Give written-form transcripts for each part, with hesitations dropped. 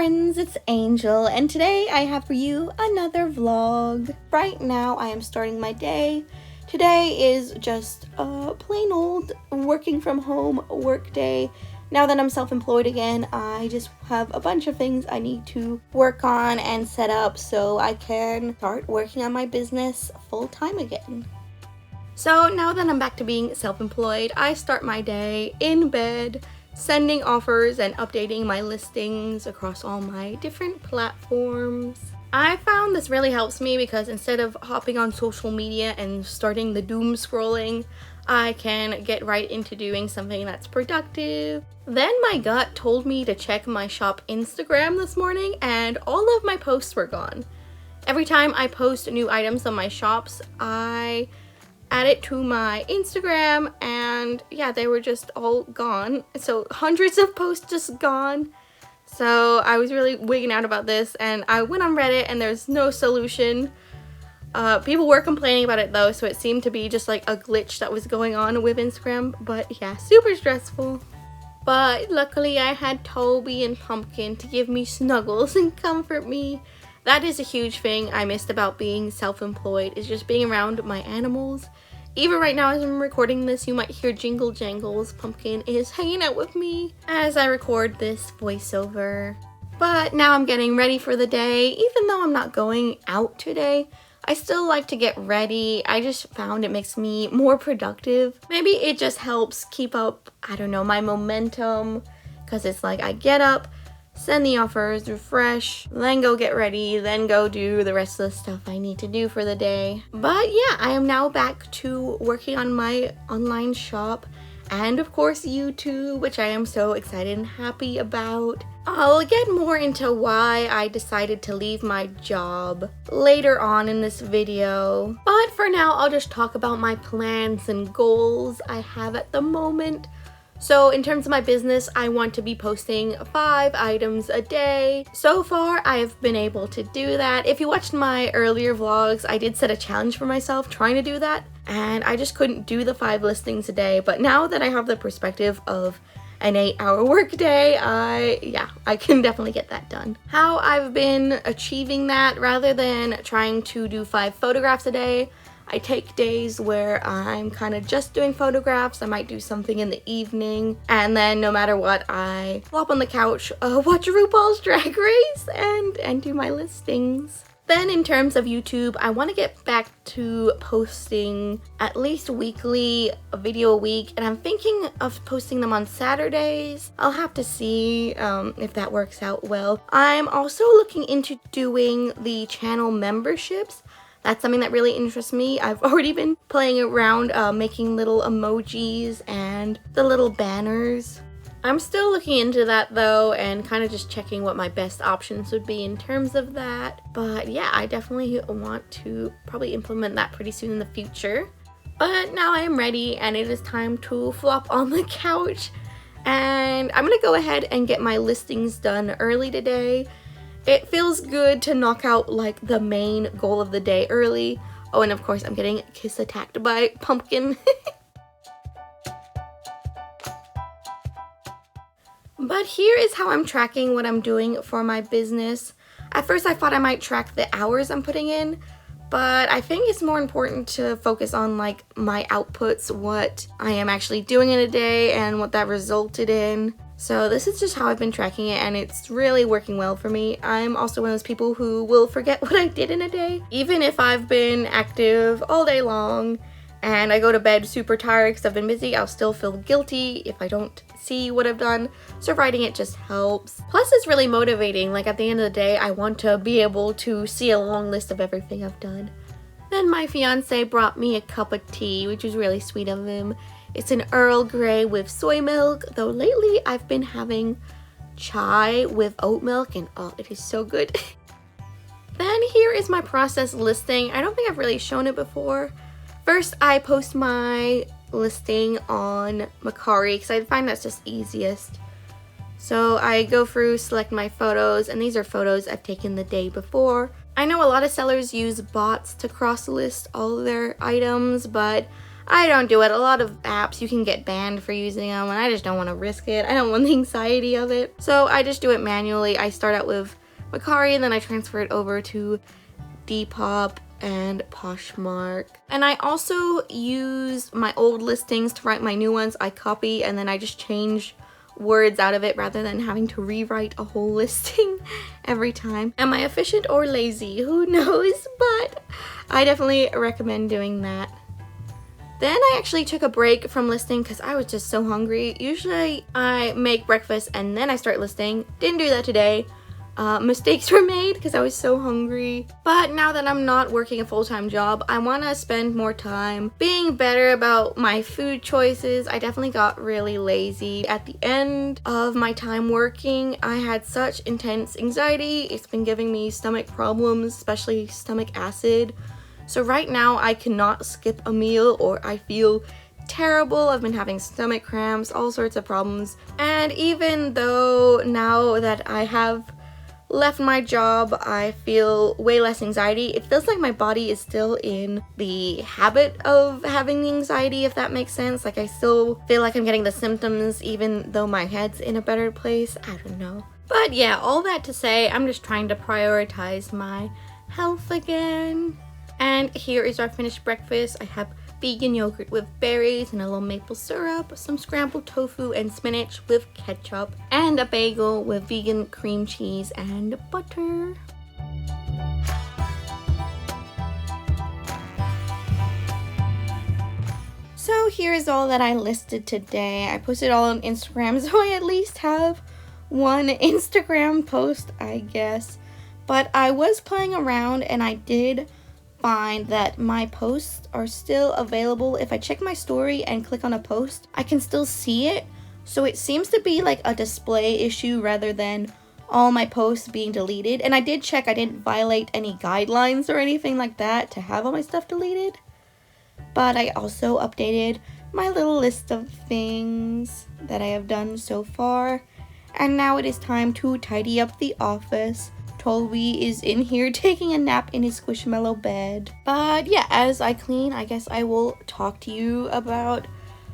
friends, it's Angel, and today I have for you another vlog. Right now I am starting my day. Today is just a plain old working from home work day. Now that I'm self-employed again, I just have a bunch of things I need to work on and set up so I can start working on my business full-time again. So now that I'm back to being self-employed, I start my day in bed, sending offers and updating my listings across all my different platforms. I found this really helps me because instead of hopping on social media and starting the doom scrolling, I can get right into doing something that's productive. Then my gut told me to check my shop Instagram this morning and all of my posts were gone. Every time I post new items on my shops, I add it to my Instagram and yeah, they were just all gone. So hundreds of posts just gone. So I was really wigging out about this and I went on Reddit and there's no solution. People were complaining about it though, so it seemed to be just like a glitch that was going on with Instagram, but yeah, super stressful. But luckily I had Toby and Pumpkin to give me snuggles and comfort me. That is a huge thing I missed about being self-employed, is just being around my animals. Even right now as I'm recording this, you might hear jingle jangles. Pumpkin is hanging out with me as I record this voiceover. But now I'm getting ready for the day. Even though I'm not going out today, I still like to get ready. I just found it makes me more productive. Maybe it just helps keep up, I don't know, my momentum. Because it's like I get up, send the offers, refresh, then go get ready, then go do the rest of the stuff I need to do for the day. But yeah, I am now back to working on my online shop and of course YouTube, which I am so excited and happy about. I'll get more into why I decided to leave my job later on in this video. But for now, I'll just talk about my plans and goals I have at the moment. So in terms of my business, I want to be posting 5 items a day. So far, I have been able to do that. If you watched my earlier vlogs, I did set a challenge for myself trying to do that, and I just couldn't do the 5 listings a day. But now that I have the perspective of an 8-hour workday, I can definitely get that done. How I've been achieving that, rather than trying to do 5 photographs a day, I take days where I'm kind of just doing photographs. I might do something in the evening, and then no matter what, I flop on the couch, watch RuPaul's Drag Race, and do my listings. Then in terms of YouTube, I want to get back to posting at least weekly, a video a week, and I'm thinking of posting them on Saturdays. I'll have to see if that works out well. I'm also looking into doing the channel memberships. That's something that really interests me. I've already been playing around making little emojis and the little banners. I'm still looking into that though and kind of just checking what my best options would be in terms of that. But yeah, I definitely want to probably implement that pretty soon in the future. But now I am ready and it is time to flop on the couch. And I'm gonna go ahead and get my listings done early today. It feels good to knock out like the main goal of the day early. Oh, and of course I'm getting kiss attacked by Pumpkin. But here is how I'm tracking what I'm doing for my business. At first I thought I might track the hours I'm putting in, but I think it's more important to focus on like my outputs, what I am actually doing in a day and what that resulted in. So this is just how I've been tracking it and it's really working well for me. I'm also one of those people who will forget what I did in a day. Even if I've been active all day long and I go to bed super tired because I've been busy, I'll still feel guilty if I don't see what I've done. So writing it just helps. Plus it's really motivating. Like at the end of the day, I want to be able to see a long list of everything I've done. Then my fiance brought me a cup of tea, which was really sweet of him. It's an Earl Grey with soy milk, though lately I've been having chai with oat milk and oh, it is so good. Then here is my process listing. I don't think I've really shown it before. First, I post my listing on Macari because I find that's just easiest. So I go through, select my photos, and these are photos I've taken the day before. I know a lot of sellers use bots to cross-list all their items, but I don't do it. A lot of apps, you can get banned for using them, and I just don't want to risk it. I don't want the anxiety of it. So I just do it manually. I start out with Macari, and then I transfer it over to Depop and Poshmark. And I also use my old listings to write my new ones. I copy, and then I just change words out of it rather than having to rewrite a whole listing every time. Am I efficient or lazy? Who knows? But I definitely recommend doing that. Then I actually took a break from listing because I was just so hungry. Usually I make breakfast and then I start listing. Didn't do that today. Mistakes were made because I was so hungry. But now that I'm not working a full-time job, I want to spend more time being better about my food choices. I definitely got really lazy. At the end of my time working, I had such intense anxiety. It's been giving me stomach problems, especially stomach acid. So right now I cannot skip a meal or I feel terrible. I've been having stomach cramps, all sorts of problems. And even though now that I have left my job, I feel way less anxiety. It feels like my body is still in the habit of having the anxiety, if that makes sense. Like I still feel like I'm getting the symptoms even though my head's in a better place. I don't know. But yeah, all that to say, I'm just trying to prioritize my health again. And here is our finished breakfast. I have vegan yogurt with berries and a little maple syrup, some scrambled tofu and spinach with ketchup, and a bagel with vegan cream cheese and butter. So here's all that I listed today. I posted all on Instagram, so I at least have one Instagram post, I guess. But I was playing around and I did find that my posts are still available. If I check my story and click on a post, I can still see it. So it seems to be like a display issue rather than all my posts being deleted. And I did check, I didn't violate any guidelines or anything like that to have all my stuff deleted. But I also updated my little list of things that I have done so far. And now it is time to tidy up the office. Toby is in here taking a nap in his squishmallow bed. But yeah, as I clean, I guess I will talk to you about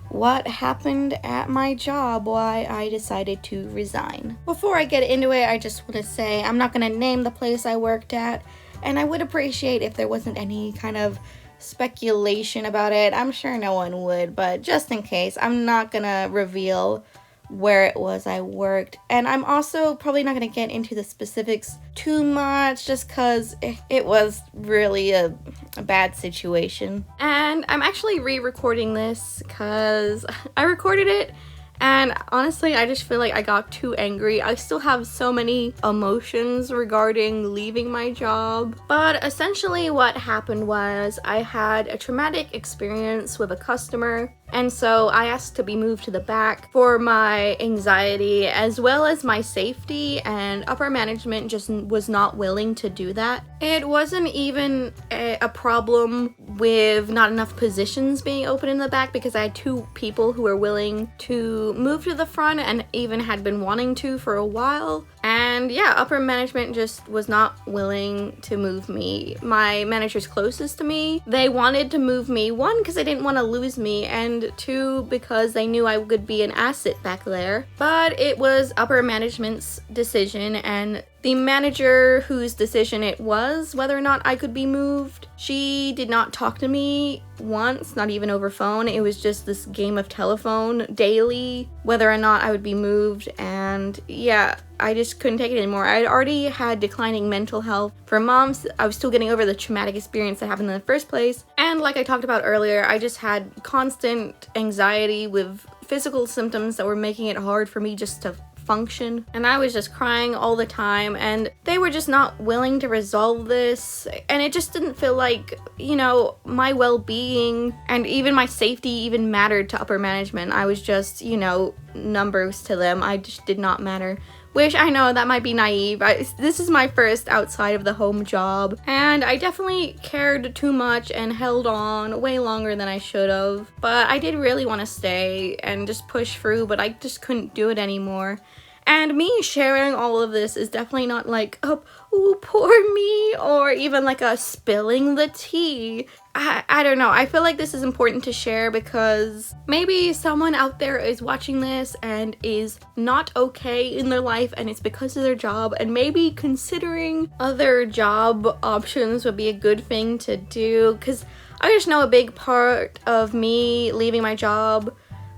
what happened at my job, why I decided to resign. Before I get into it, I just want to say I'm not going to name the place I worked at, and I would appreciate if there wasn't any kind of speculation about it. I'm sure no one would, but just in case, I'm not going to reveal where it was I worked. And I'm also probably not going to get into the specifics too much just because it was really a bad situation. And I'm actually re-recording this because I recorded it and honestly I just feel like I got too angry. I still have so many emotions regarding leaving my job. But essentially what happened was I had a traumatic experience with a customer. And so I asked to be moved to the back for my anxiety as well as my safety, and upper management just was not willing to do that. It wasn't even a problem with not enough positions being open in the back because I had two people who were willing to move to the front and even had been wanting to for a while. And yeah, upper management just was not willing to move me. My managers closest to me, they wanted to move me, one, because they didn't want to lose me, and two, because they knew I would be an asset back there. But it was upper management's decision, and the manager whose decision it was whether or not I could be moved, she did not talk to me once, not even over phone. It was just this game of telephone daily, whether or not I would be moved. And yeah, I just couldn't take it anymore. I already had declining mental health for months. I was still getting over the traumatic experience that happened in the first place. And like I talked about earlier, I just had constant anxiety with physical symptoms that were making it hard for me just to function, and I was just crying all the time, and they were just not willing to resolve this, and it just didn't feel like, you know, my well-being and even my safety even mattered to upper management. I was just, you know, numbers to them. I just did not matter. Which I know that might be naive. This is my first outside of the home job, and I definitely cared too much and held on way longer than I should have. But I did really want to stay and just push through, but I just couldn't do it anymore. And me sharing all of this is definitely not like, oh, ooh, poor me, or even like a spilling the tea. I don't know. I feel like this is important to share because maybe someone out there is watching this and is not okay in their life and it's because of their job, and maybe considering other job options would be a good thing to do. Because I just know a big part of me leaving my job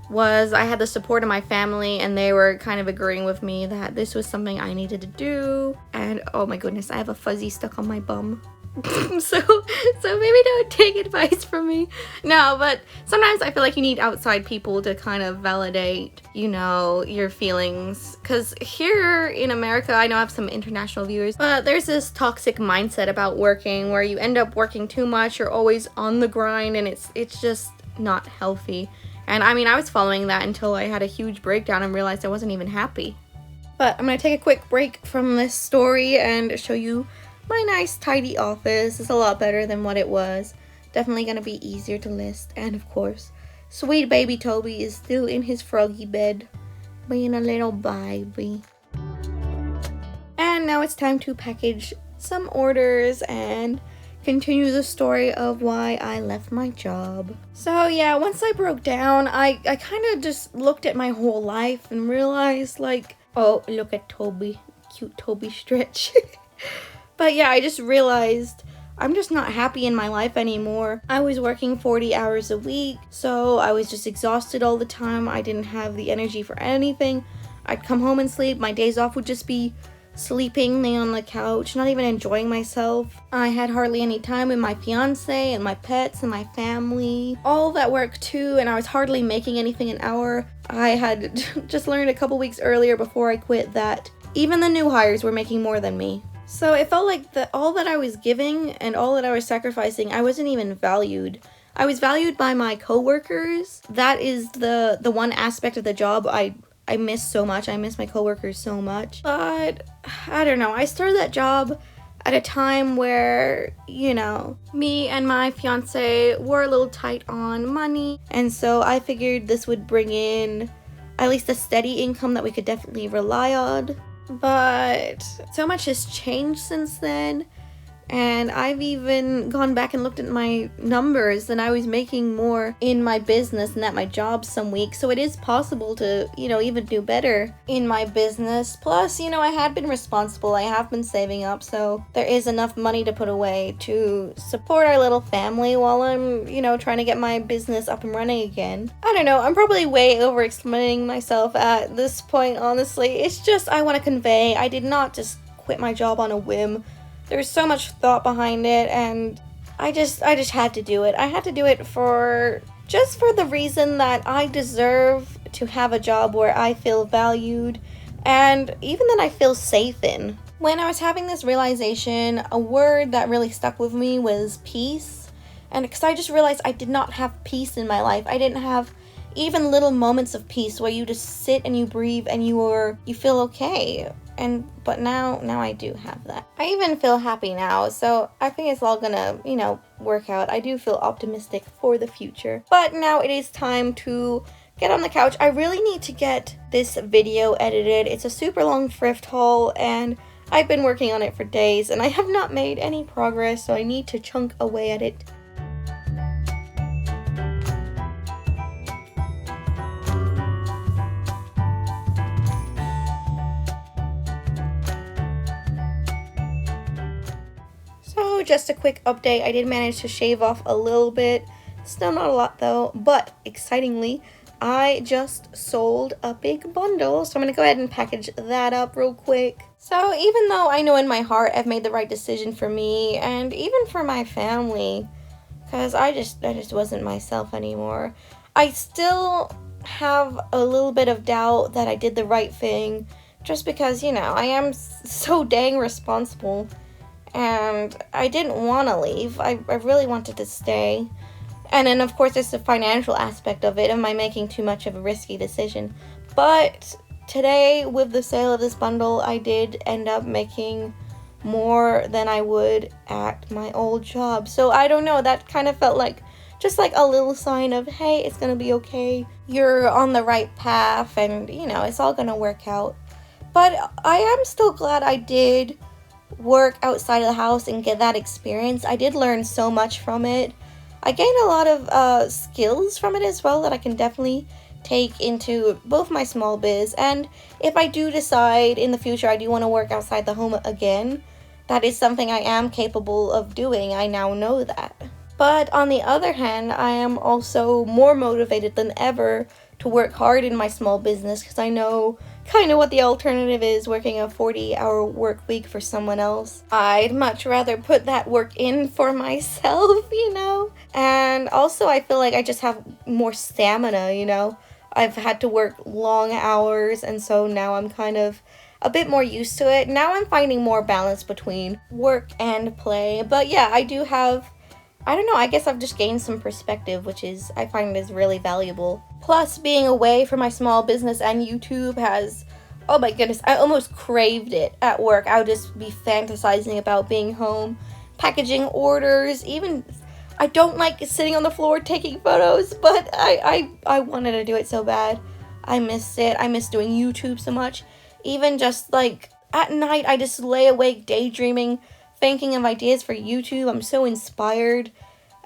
was I had the support of my family, and they were kind of agreeing with me that this was something I needed to do. And oh my goodness, I have a fuzzy stuck on my bum. so maybe don't take advice from me. No, but sometimes I feel like you need outside people to kind of validate, you know, your feelings. Because here in America, I know I have some international viewers, but there's this toxic mindset about working where you end up working too much, you're always on the grind, and it's just not healthy. And I mean, I was following that until I had a huge breakdown and realized I wasn't even happy. But I'm gonna take a quick break from this story and show you my nice tidy office. It's a lot better than what it was. Definitely gonna be easier to list. And of course, sweet baby Toby is still in his froggy bed, being a little baby. And now it's time to package some orders and continue the story of why I left my job. So yeah, once I broke down, I kind of just looked at my whole life and realized, like, oh, look at Toby, cute Toby stretch. But yeah, I just realized I'm just not happy in my life anymore. I was working 40 hours a week, so I was just exhausted all the time. I didn't have the energy for anything. I'd come home and sleep. My days off would just be sleeping, laying on the couch, not even enjoying myself. I had hardly any time with my fiance and my pets and my family. All that work too, and I was hardly making anything an hour. I had just learned a couple weeks earlier before I quit that even the new hires were making more than me. So it felt like all that I was giving and all that I was sacrificing, I wasn't even valued. I was valued by my coworkers. That is the one aspect of the job I miss so much. I miss my coworkers so much. But I don't know. I started that job at a time where, you know, me and my fiance were a little tight on money. And so I figured this would bring in at least a steady income that we could definitely rely on. But so much has changed since then, and I've even gone back and looked at my numbers, and I was making more in my business than at my job some weeks. So it is possible to, you know, even do better in my business. Plus, you know, I had been responsible. I have been saving up, so there is enough money to put away to support our little family while I'm, you know, trying to get my business up and running again. I don't know. I'm probably way over explaining myself at this point, honestly. It's just I want to convey I did not just quit my job on a whim. There's so much thought behind it, and I just had to do it. I had to do it for the reason that I deserve to have a job where I feel valued and even that I feel safe in. When I was having this realization, a word that really stuck with me was peace. And because I just realized I did not have peace in my life. I didn't have even little moments of peace where you just sit and you breathe and you feel okay. But now I do have that. I even feel happy now, so I think it's all gonna, you know, work out. I do feel optimistic for the future. But now it is time to get on the couch. I really need to get this video edited. It's a super long thrift haul, and I've been working on it for days, and I have not made any progress, so I need to chunk away at it. So just a quick update, I did manage to shave off a little bit, still not a lot though, but excitingly, I just sold a big bundle, so I'm going to go ahead and package that up real quick. So even though I know in my heart I've made the right decision for me, and even for my family, because I just wasn't myself anymore, I still have a little bit of doubt that I did the right thing, just because, you know, I am so dang responsible. And I didn't want to leave. I really wanted to stay. And then, of course, there's the financial aspect of it. Am I making too much of a risky decision? But today, with the sale of this bundle, I did end up making more than I would at my old job. So I don't know. That kind of felt like just like a little sign of, hey, it's going to be okay. You're on the right path and, you know, it's all going to work out. But I am still glad I did work outside of the house and get that experience. I did learn so much from it. I gained a lot of skills from it as well that I can definitely take into both my small biz, and if I do decide in the future I do want to work outside the home again, that is something I am capable of doing. I now know that. But on the other hand, I am also more motivated than ever to work hard in my small business because I know kind of what the alternative is, working a 40-hour work week for someone else. I'd much rather put that work in for myself, you know? And also I feel like I just have more stamina, you know? I've had to work long hours, and so now I'm kind of a bit more used to it. Now I'm finding more balance between work and play. But yeah, I do have, I don't know, I guess I've just gained some perspective, which is, I find is really valuable. Plus, being away from my small business and YouTube has, oh my goodness, I almost craved it at work. I would just be fantasizing about being home, packaging orders, even, I don't like sitting on the floor taking photos, but I wanted to do it so bad. I missed it. I miss doing YouTube so much. Even just like at night, I just lay awake daydreaming, thinking of ideas for YouTube. I'm so inspired,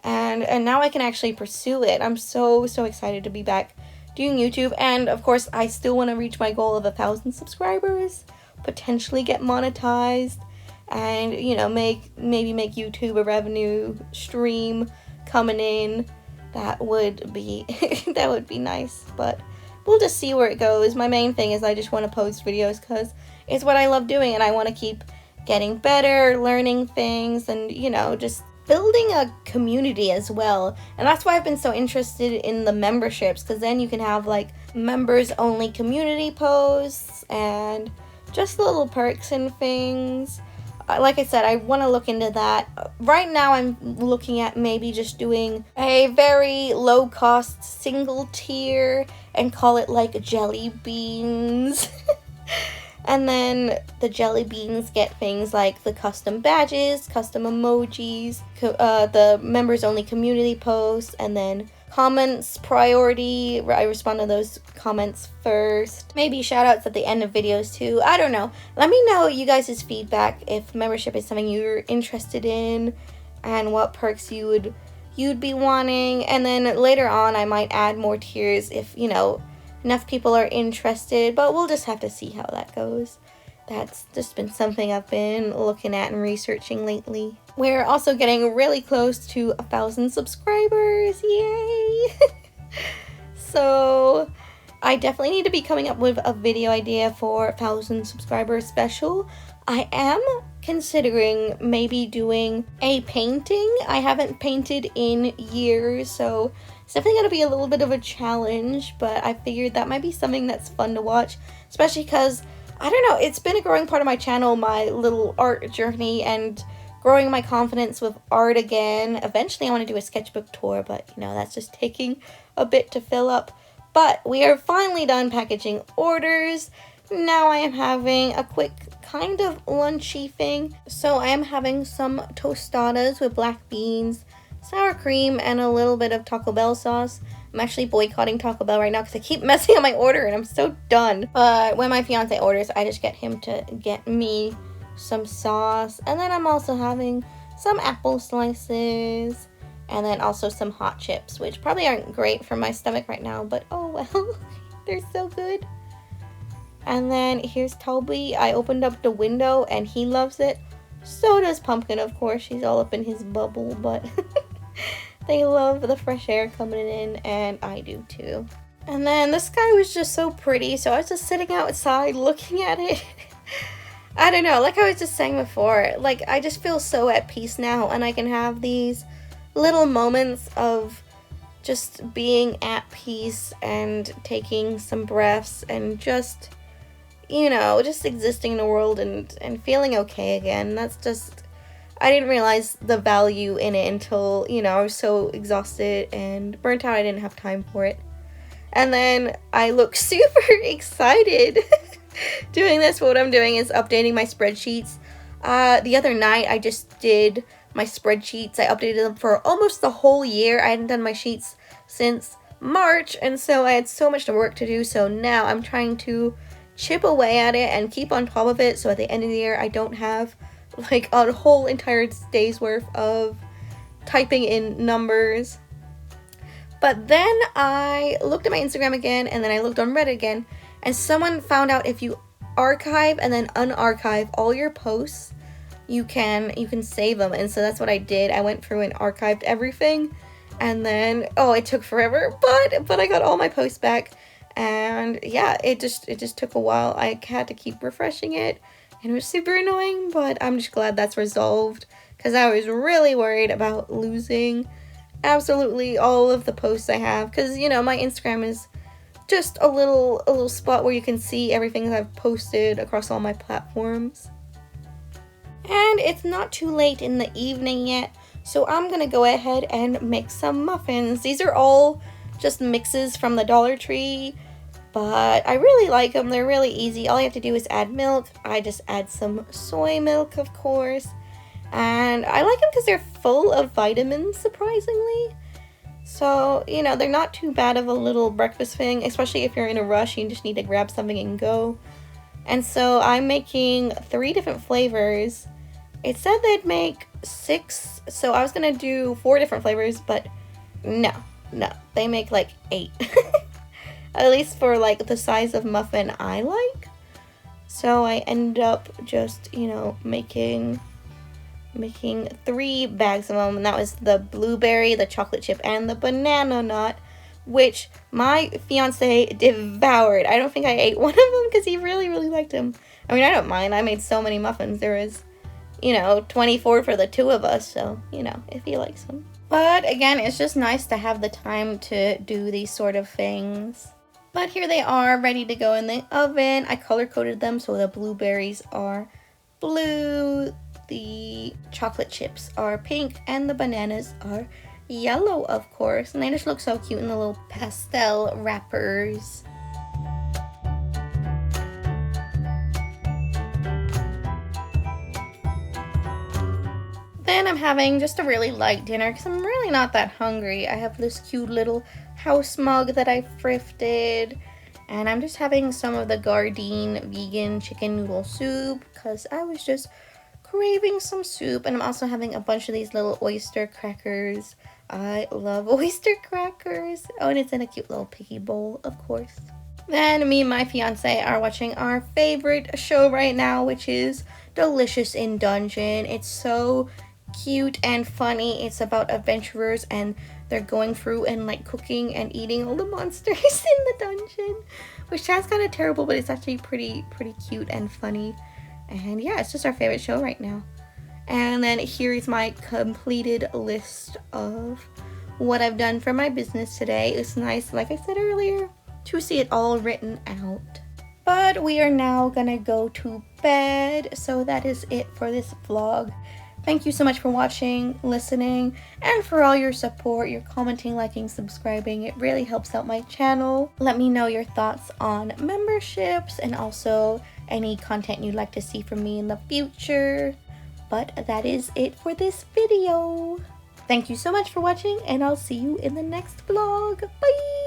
and now I can actually pursue it. I'm so excited to be back doing YouTube, and of course I still want to reach my goal of 1,000 subscribers, potentially get monetized, and you know, maybe make YouTube a revenue stream coming in. That would be that would be nice, but we'll just see where it goes. My main thing is I just want to post videos because it's what I love doing, and I want to keep getting better, learning things, and you know, just building a community as well. And that's why I've been so interested in the memberships, because then you can have like members only community posts and just little perks and things. Like I said, I want to look into that. Right now I'm looking at maybe just doing a very low cost single tier and call it like jelly beans. And then the jelly beans get things like the custom badges, custom emojis, the members only community posts, and then comments priority. I respond to those comments first. Maybe shout outs at the end of videos too. I don't know. Let me know you guys' feedback if membership is something you're interested in and what perks you'd be wanting. And then later on I might add more tiers if, you know, enough people are interested, but we'll just have to see how that goes. That's just been something I've been looking at and researching lately. We're also getting really close to 1,000 subscribers, yay! So I definitely need to be coming up with a video idea for 1,000 subscribers special. I am considering maybe doing a painting. I haven't painted in years, so it's definitely going to be a little bit of a challenge, but I figured that might be something that's fun to watch, especially because, I don't know, it's been a growing part of my channel, my little art journey, and growing my confidence with art again. Eventually I want to do a sketchbook tour, but, you know, that's just taking a bit to fill up. But we are finally done packaging orders. Now I am having a quick kind of lunchy thing. So I am having some tostadas with black beans, sour cream, and a little bit of Taco Bell sauce. I'm actually boycotting Taco Bell right now because I keep messing up my order and I'm so done. But when my fiance orders, I just get him to get me some sauce. And then I'm also having some apple slices and then also some hot chips, which probably aren't great for my stomach right now, but oh well, they're so good. And then here's Toby. I opened up the window and he loves it. So does Pumpkin, of course. She's all up in his bubble, but they love the fresh air coming in, and I do too. And then the sky was just so pretty, so I was just sitting outside looking at it. I don't know, like I was just saying before, like I just feel so at peace now, and I can have these little moments of just being at peace and taking some breaths and just, you know, just existing in the world and feeling okay again. That's just, I didn't realize the value in it until, you know, I was so exhausted and burnt out I didn't have time for it. And then I look super excited doing this. What I'm doing is updating my spreadsheets. The other night I just did my spreadsheets. I updated them for almost the whole year. I hadn't done my sheets since March, and so I had so much work to do. So now I'm trying to chip away at it and keep on top of it, so at the end of the year I don't have like a whole entire day's worth of typing in numbers. But then I looked at my Instagram again, and then I looked on Reddit again, and someone found out if you archive and then unarchive all your posts, you can save them. And so that's what I did. I went through and archived everything, and then it took forever, but I got all my posts back. And yeah, it just took a while. I had to keep refreshing it, and it was super annoying, but I'm just glad that's resolved, because I was really worried about losing absolutely all of the posts I have, because my Instagram is just a little spot where you can see everything that I've posted across all my platforms. And it's not too late in the evening yet, so I'm gonna go ahead and make some muffins. These are all just mixes from the Dollar Tree, but I really like them. They're really easy. All you have to do is add milk. I just add some soy milk, of course. And I like them because they're full of vitamins, surprisingly. So, they're not too bad of a little breakfast thing, especially if you're in a rush, you just need to grab something and go. And so I'm making 3 different flavors. It said they'd make 6, so I was gonna do 4 different flavors, but no, they make like 8. At least for like the size of muffin I like. So I end up just, making 3 bags of them, and that was the blueberry, the chocolate chip, and the banana nut, which my fiance devoured. I don't think I ate one of them because he really, really liked them. I mean, I don't mind. I made so many muffins. There was, 24 for the 2 of us, so, if he likes them. But again, it's just nice to have the time to do these sort of things. But here they are, ready to go in the oven. I color-coded them so the blueberries are blue, the chocolate chips are pink, and the bananas are yellow, of course. And they just look so cute in the little pastel wrappers. Then I'm having just a really light dinner because I'm really not that hungry. I have this cute little house mug that I thrifted, and I'm just having some of the Gardein vegan chicken noodle soup because I was just craving some soup. And I'm also having a bunch of these little oyster crackers. I love oyster crackers. Oh, and it's in a cute little piggy bowl, of course. Then me and my fiance are watching our favorite show right now, which is Delicious in Dungeon. It's so cute and funny. It's about adventurers, and they're going through and like cooking and eating all the monsters in the dungeon, which sounds kind of terrible, but it's actually pretty cute and funny. And yeah, it's just our favorite show right now. And then here is my completed list of what I've done for my business today. It's nice, like I said earlier, to see it all written out. But we are now gonna go to bed, so that is it for this vlog. Thank you so much for watching, listening, and for all your support, your commenting, liking, subscribing. It really helps out my channel. Let me know your thoughts on memberships and also any content you'd like to see from me in the future. But that is it for this video. Thank you so much for watching, and I'll see you in the next vlog. Bye!